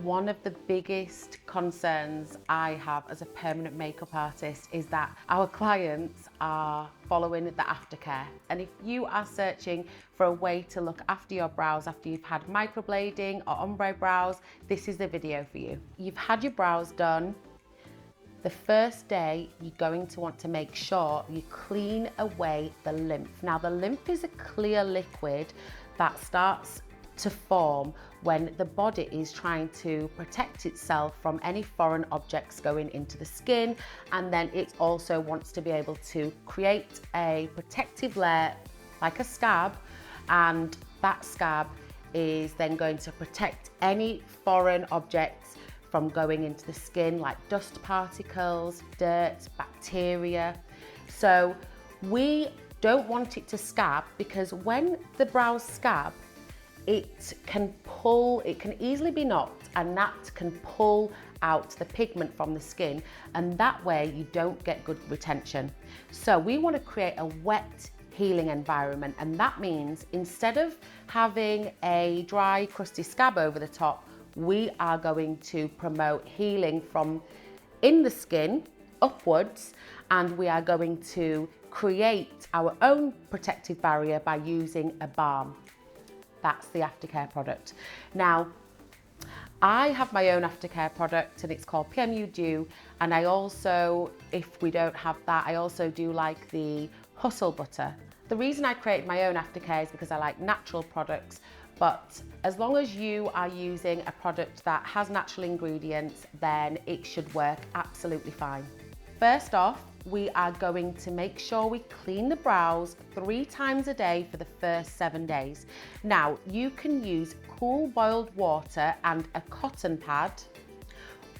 One of the biggest concerns I have as a permanent makeup artist is that our clients are following the aftercare. And if you are searching for a way to look after your brows after you've had microblading or ombre brows, this is the video for you. You've had your brows done. The first day, you're going to want to make sure you clean away the lymph. Now, the lymph is a clear liquid that starts to form when the body is trying to protect itself from any foreign objects going into the skin, and then it also wants to be able to create a protective layer like a scab, and that scab is then going to protect any foreign objects from going into the skin, like dust particles, dirt, bacteria. So we don't want it to scab, because when the brows scab, it can easily be knocked, and that can pull out the pigment from the skin, and that way you don't get good retention. So we want to create a wet healing environment, and that means instead of having a dry crusty scab over the top, we are going to promote healing from in the skin upwards, and we are going to create our own protective barrier by using a balm. That's the Aftercare product. Now, I have my own Aftercare product, and it's called PMU Dew. And I also, if we don't have that, I also do like the Hustle Butter. The reason I created my own Aftercare is because I like natural products, but as long as you are using a product that has natural ingredients, then it should work absolutely fine. First off, we are going to make sure we clean the brows 3 times a day for the first 7 days. Now, you can use cool boiled water and a cotton pad,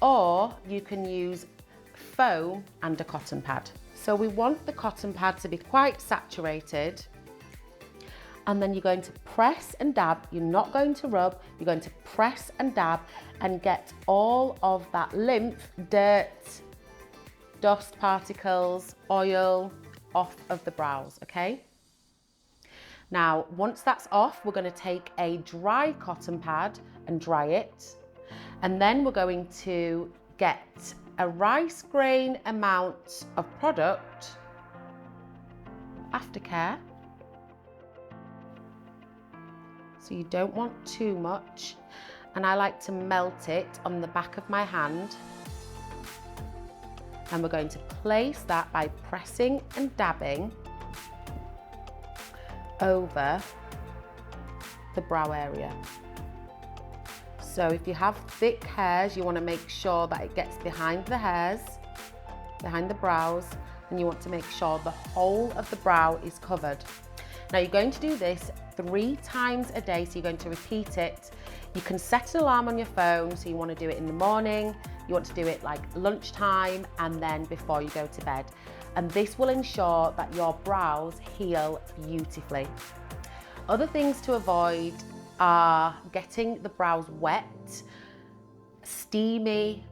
or you can use foam and a cotton pad. So we want the cotton pad to be quite saturated, and then you're going to press and dab. You're not going to rub, you're going to press and dab and get all of that lymph, dirt, dust particles, oil off of the brows, okay? Now, once that's off, we're going to take a dry cotton pad and dry it. And then we're going to get a rice grain amount of product, Aftercare. So you don't want too much. And I like to melt it on the back of my hand. And we're going to place that by pressing and dabbing over the brow area. So if you have thick hairs, you want to make sure that it gets behind the hairs, behind the brows, and you want to make sure the whole of the brow is covered. Now you're going to do this 3 times a day, so you're going to repeat it. You can set an alarm on your phone, so you want to do it in the morning, you want to do it like lunchtime, and then before you go to bed. And this will ensure that your brows heal beautifully. Other things to avoid are getting the brows wet, steamy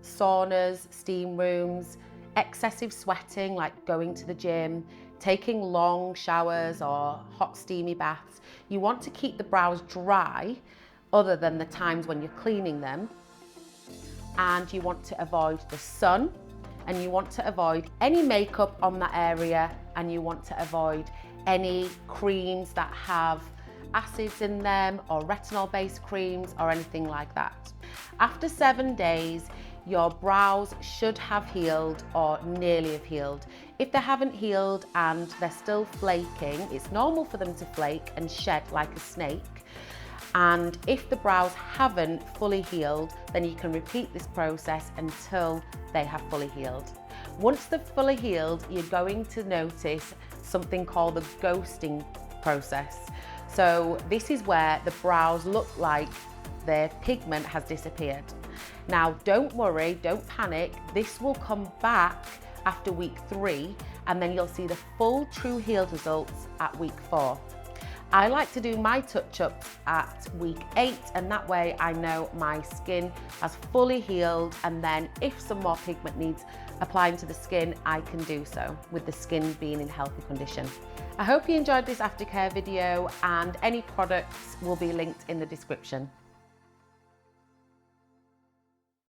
saunas, steam rooms, excessive sweating like going to the gym, taking long showers or hot steamy baths. You want to keep the brows dry other than the times when you're cleaning them. And you want to avoid the sun, and you want to avoid any makeup on that area, and you want to avoid any creams that have acids in them or retinol based creams or anything like that. After 7 days, your brows should have healed or nearly have healed. If they haven't healed and they're still flaking, it's normal for them to flake and shed like a snake. And if the brows haven't fully healed, then you can repeat this process until they have fully healed. Once they're fully healed, you're going to notice something called the ghosting process. So this is where the brows look like their pigment has disappeared. Now, don't worry, don't panic. This will come back after week 3, and then you'll see the full true healed results at week 4. I like to do my touch-ups at week 8, and that way I know my skin has fully healed, and then if some more pigment needs applying to the skin, I can do so with the skin being in healthy condition. I hope you enjoyed this aftercare video, and any products will be linked in the description.